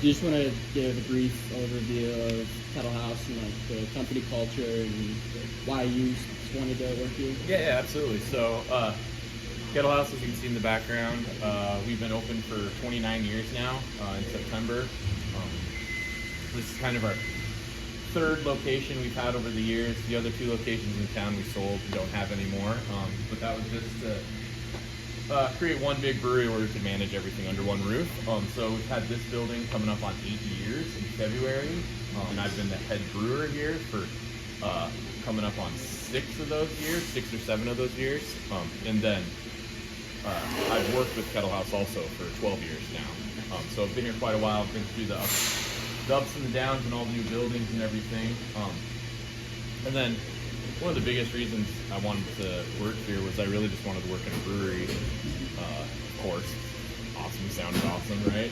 you just want to give a brief overview of KettleHouse and like the company culture and why you wanted to work here? Yeah, absolutely. So, KettleHouse, as you can see in the background, we've been open for 29 years now in September. This is kind of our third location we've had over the years. The other two locations in town we sold and don't have anymore. But that was just to create one big brewery where we could manage everything under one roof. So we've had this building coming up on 8 years in February. And I've been the head brewer here for coming up on 6 of those years, 6 or 7 of those years. And then I've worked with KettleHouse also for 12 years now. So I've been here quite a while. I've been through the ups and the downs and all the new buildings and everything. And then one of the biggest reasons I wanted to work here was I really just wanted to work in a brewery. Of course, awesome, sounded awesome, right?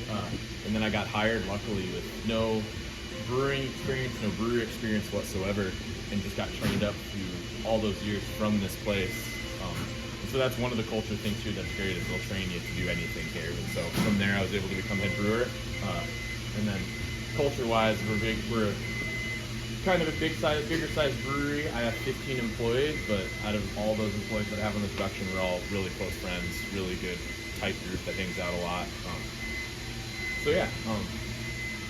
And then I got hired, luckily, with no brewing experience, no brewery experience whatsoever, and just got trained up through all those years from this place. And so that's one of the culture things too that's great, is they'll train you to do anything here. And so from there I was able to become head brewer. And then culture-wise, we're kind of a bigger size brewery. I have 15 employees, but out of all those employees that I have on the production, we're all really close friends, really good, tight group that hangs out a lot. So yeah,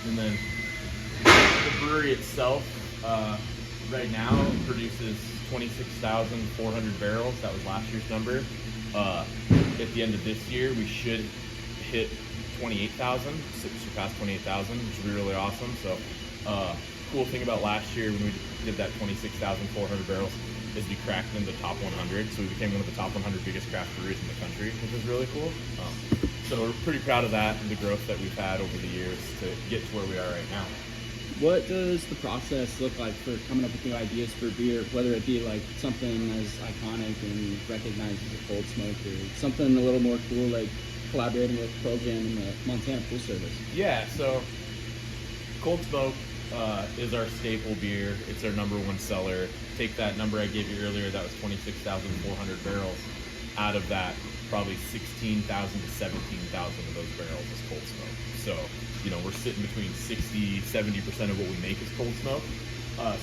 and then the brewery itself, right now produces 26,400 barrels. That was last year's number. At the end of this year, we should hit 28,000, surpass 28,000, which would be really awesome. So, cool thing about last year when we did that 26,400 barrels is we cracked into the top 100. So we became one of the top 100 biggest craft breweries in the country, which is really cool. So we're pretty proud of that and the growth that we've had over the years to get to where we are right now. What does the process look like for coming up with new ideas for beer, whether it be like something as iconic and recognized as a Cold Smoke, or something a little more cool like collaborating with Pearl Jam and the Montana Pool Service? Yeah, so Cold Smoke is our staple beer. It's our number one seller. Take that number I gave you earlier, that was 26,400 barrels. Out of that, probably 16,000 to 17,000 of those barrels is Cold Smoke. So, we're sitting between 60, 70% of what we make is Cold Smoke.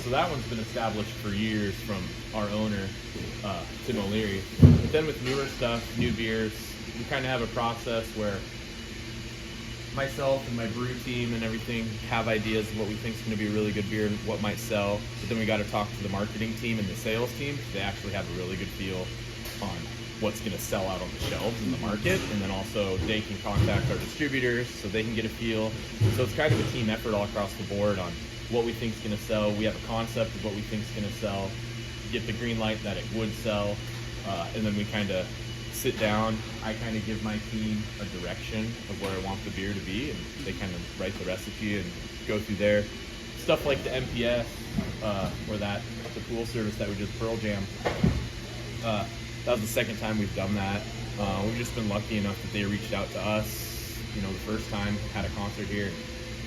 So that one's been established for years from our owner, Tim O'Leary. But then with newer stuff, new beers, we kind of have a process where myself and my brew team and everything have ideas of what we think is going to be a really good beer and what might sell. But then we got to talk to the marketing team and the sales team. They actually have a really good feel on what's going to sell out on the shelves in the market, and then also they can contact our distributors so they can get a feel. So it's kind of a team effort all across the board on what we think is going to sell. We have a concept of what we think is going to sell, get the green light that it would sell, and then we kind of sit down. I kind of give my team a direction of where I want the beer to be, and they kind of write the recipe and go through there. Stuff like the MPS, or the pool service that we did Pearl Jam. That was the second time we've done that. We've just been lucky enough that they reached out to us, the first time, had a concert here.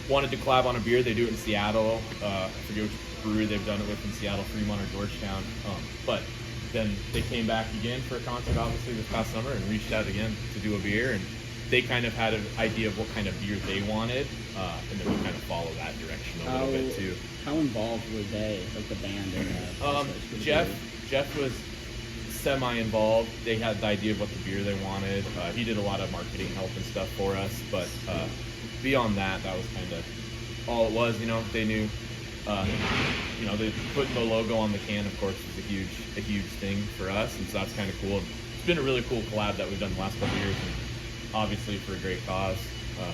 Wanted to collab on a beer. They do it in Seattle. I forget which brewery they've done it with in Seattle, Fremont or Georgetown. But then they came back again for a concert, obviously, this past summer, and reached out again to do a beer. And they kind of had an idea of what kind of beer they wanted, and then we kind of follow that direction a little bit too. How involved were they, like the band? And Jeff was semi-involved. They had the idea of what the beer they wanted. He did a lot of marketing help and stuff for us, but beyond that, that was kind of all it was. They knew. They putting the logo on the can, of course, was a huge thing for us, and so that's kind of cool. It's been a really cool collab that we've done the last couple of years, and obviously for a great cause,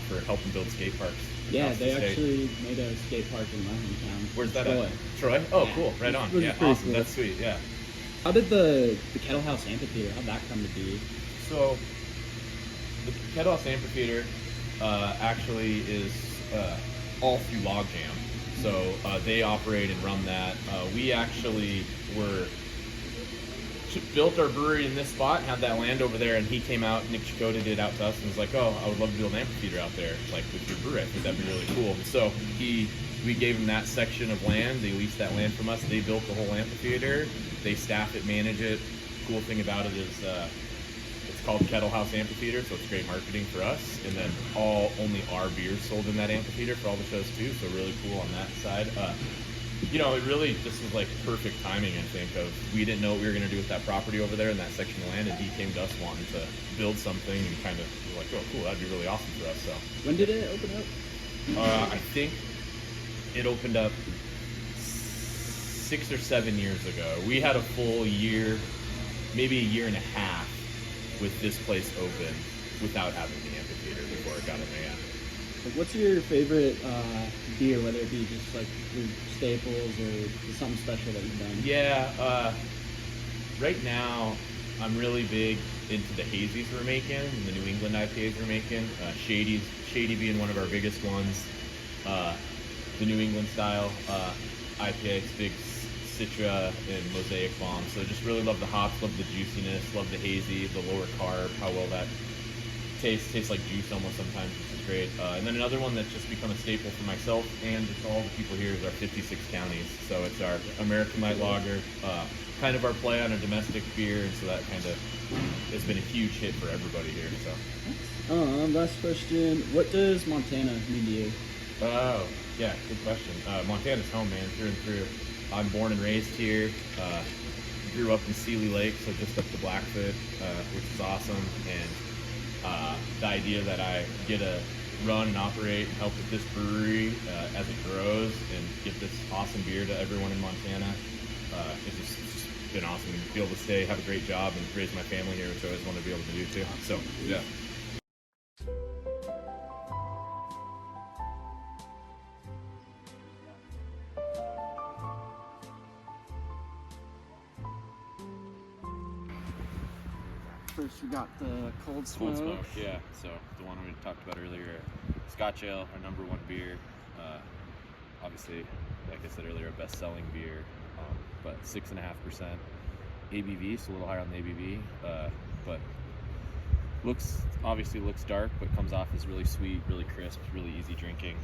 for helping build skate parks. Yeah, they actually made a skate park in my hometown. Where's that Troy. at? Troy? Oh, yeah. Cool. Right on. Yeah, cool. awesome. That's sweet. Yeah. How did the KettleHouse Amphitheater, how'd that come to be? So, the KettleHouse Amphitheater actually is all through Logjam. So, they operate and run that. We actually built our brewery in this spot, had that land over there, and he came out, Nick Chakota did it out to us, and was like, oh, I would love to build an amphitheater out there, like with your brewery. I think that'd be really cool. So, we gave him that section of land. They leased that land from us. They built the whole amphitheater. They staff it, manage it. Cool thing about it is it's It's called KettleHouse Amphitheater, so it's great marketing for us. And then only our beers sold in that amphitheater for all the shows too. So really cool on that side. It really just was like perfect timing. I think we didn't know what we were going to do with that property over there in that section of land, and he came to us wanting to build something, and kind of like, oh, cool, that'd be really awesome for us. So when did it open up? I think it opened up 6 or 7 years ago. We had a full year, maybe a year and a half, with this place open without having the amphitheater before it got in there. Like, what's your favorite beer, whether it be just like your staples or something special that you've done? Yeah, right now I'm really big into the hazies we're making, the New England IPAs we're making. Shady being one of our biggest ones. The New England style IPA, it's big Citra and Mosaic bomb. So just really love the hops, love the juiciness, love the hazy, the lower carb, how well that tastes like juice almost sometimes, which is great. And then another one that's just become a staple for myself and just all the people here is our 56 counties. So it's our American light lager, kind of our play on a domestic beer, and so that kind of has been a huge hit for everybody here. So last question, what does Montana mean to you? Oh, yeah, good question. Montana's home, man, through and through. I'm born and raised here. Grew up in Sealy Lake, so just up to Blackfoot, which is awesome. And the idea that I get to run and operate and help with this brewery as it grows and get this awesome beer to everyone in Montana, it's just been awesome. And be able to stay, have a great job, and raise my family here, which I always want to be able to do too. So, yeah. First, we got the Cold Smoke. Cold Smoke, yeah. So the one we talked about earlier, Scotch Ale, our number one beer. Obviously, like I said earlier, a best-selling beer, but 6.5% ABV, so a little higher on the ABV. But obviously looks dark, but comes off as really sweet, really crisp, really easy drinking.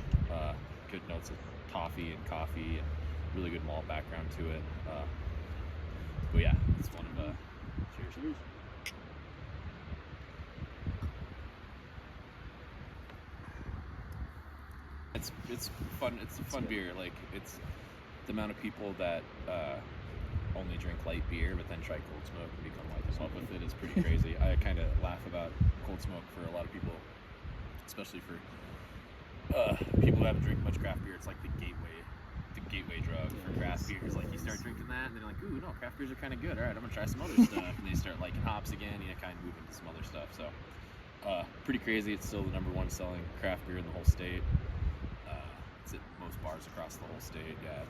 Good notes of toffee and coffee, and really good malt background to it. But yeah, it's one of cheers. It's fun. It's a fun beer. Like, it's the amount of people that only drink light beer but then try Cold Smoke and become like in love with it is pretty crazy. I kind of laugh about Cold Smoke for a lot of people, especially for people who haven't drank much craft beer. It's like the gateway drug for craft beers. Like, you start drinking that and they're like, ooh, no, craft beers are kind of good. All right, I'm gonna try some other stuff. And they start liking hops again. Kind of move into some other stuff. So pretty crazy. It's still the number one selling craft beer in the whole state. It's at most bars across the whole state. Yeah,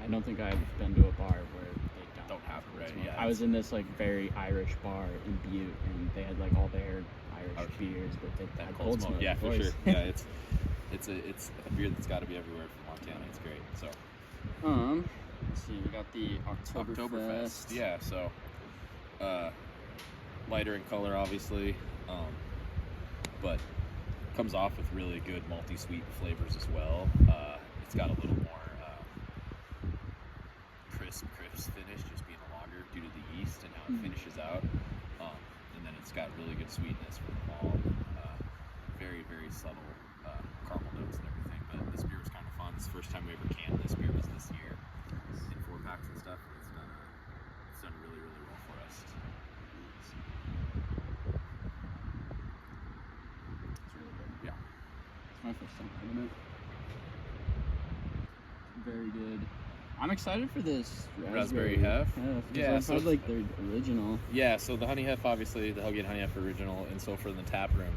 I don't think I've been to a bar where they don't have it, right? Yeah, I was in this like very Irish bar in Butte, and they had like all their Irish beers, but they had Cold Smoke. Yeah, for sure. Yeah, it's a beer that's got to be everywhere from Montana. It's great. So, let's see, we got the Oktoberfest. Yeah, so lighter in color, obviously. But comes off with really good malty sweet flavors as well. It's got a little more crisp finish, just being a lager due to the yeast and how it finishes out. And then it's got really good sweetness from the malt, very, very subtle caramel notes and everything. But this beer was kind of fun. It's the first time we ever canned this beer was this year in 4-packs and stuff. And it's done really, really well for us. My first time having it. Very good. I'm excited for this raspberry hef. Yeah, so like the original. Yeah, so the Honey Hef, obviously the Hellgate Honey Hef original, and so for the tap room,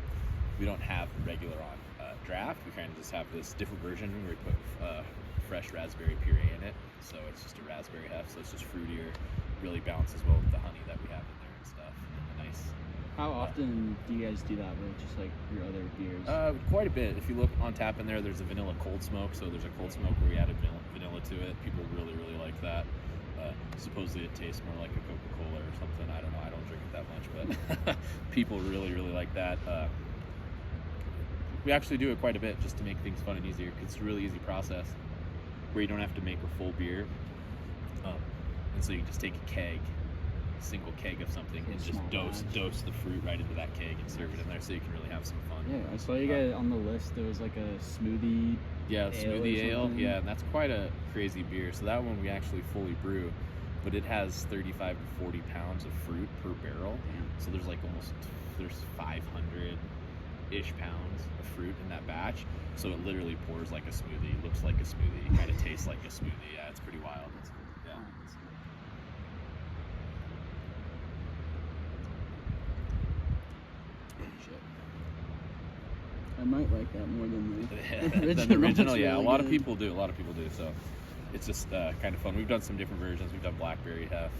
we don't have regular on draft. We kind of just have this different version where we put fresh raspberry puree in it. So it's just a raspberry hef, so it's just fruitier, really balances well with the honey that we have in there and stuff. And nice. How often do you guys do that with just like your other beers? Quite a bit. If you look on tap in there's a vanilla Cold Smoke. So there's a Cold Smoke where we added vanilla to it. People really, really like that. Supposedly it tastes more like a Coca-Cola or something. I don't know. I don't drink it that much, but people really, really like that. We actually do it quite a bit just to make things fun and easier. It's a really easy process where you don't have to make a full beer. And And so you just take a single keg of something, and just dose the fruit right into that keg and serve it in there, so you can really have some fun. Yeah, I saw you guys on the list. There was like a smoothie. Yeah, smoothie ale. Yeah, and that's quite a crazy beer. So that one we actually fully brew, but it has 35 to 40 pounds of fruit per barrel. Damn. So there's like there's 500-ish pounds of fruit in that batch. So it literally pours like a smoothie, looks like a smoothie, kind of tastes like a smoothie. Yeah, it's pretty wild. Yeah. I might like that more than the original. Than the original, It's yeah. really A lot of good. people do. So it's just kind of fun. We've done some different versions. We've done blackberry hef.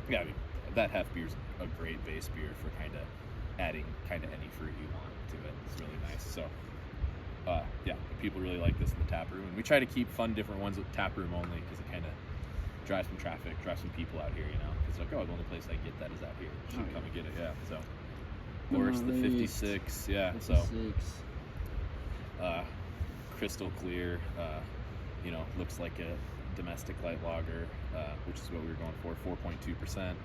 Yeah, I mean, that hef beer's a great base beer for kind of adding kind of any fruit you want to it. It's really nice. So yeah, people really like this in the tap room, and we try to keep fun different ones at tap room only, because it kind of drives some traffic, drives some people out here, you know, because like, oh, the only place I get that is out here. You should come and get it. Yeah, so of course the 56, yeah. 56. So crystal clear, you know, looks like a domestic light lager, which is what we were going for, 4.2%.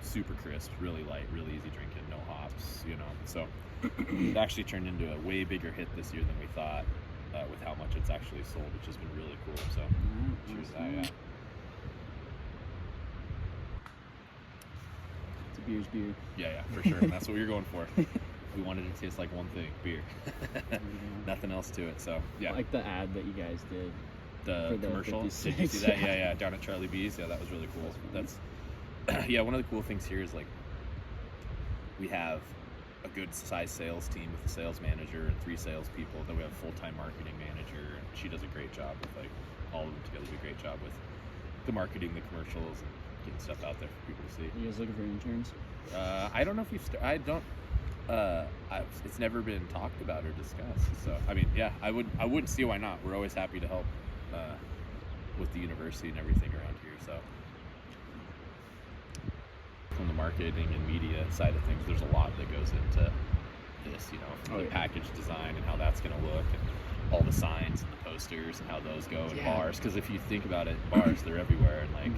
Super crisp, really light, really easy drinking, no hops, you know. So it actually turned into a way bigger hit this year than we thought, with how much it's actually sold, which has been really cool. So cheers to that, yeah. It's a beer's beer. Yeah, for sure. That's what we were going for. We wanted it to taste like one thing, beer. Nothing else to it. So yeah. Like the ad that you guys did. The for the commercial. 56. Did you see that? Yeah, down at Charlie B's. Yeah, that was really cool. That's yeah, one of the cool things here is like we have a good size sales team with a sales manager and 3 salespeople. Then we have a full-time marketing manager, and she does a great job with, like, all of them together do a great job with the marketing, the commercials, and getting stuff out there for people to see. You guys looking for interns? I don't know if we've it's never been talked about or discussed. So I mean, yeah, I wouldn't see why not. We're always happy to help with the university and everything around here. So from the marketing and media side of things, there's a lot that goes into this, you know, the package design and how that's going to look, and all the signs and the posters and how those go in bars. Because if you think about it, bars, they're everywhere, and like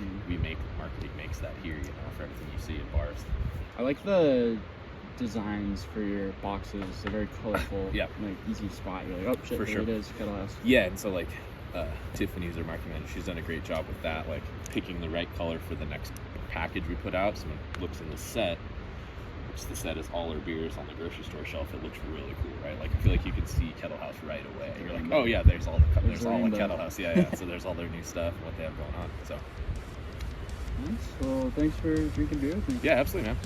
marketing makes that here, you know, for everything you see in bars. I like the designs for your boxes. They're very colorful. Yeah. Like easy spot. You're like, oh shit, For there sure. it is. KettleHouse. Yeah, and so like Tiffany's our marketing manager. She's done a great job with that, like picking the right color for the next package we put out. So when it looks in the set, which the set is all our beers on the grocery store shelf, it looks really cool, right? Like I feel like you can see KettleHouse right away. You're like, oh yeah, there's all the KettleHouse. Yeah. So there's all their new stuff and what they have going on. So Nice. Well, thanks for drinking beer with me. yeah, absolutely, man.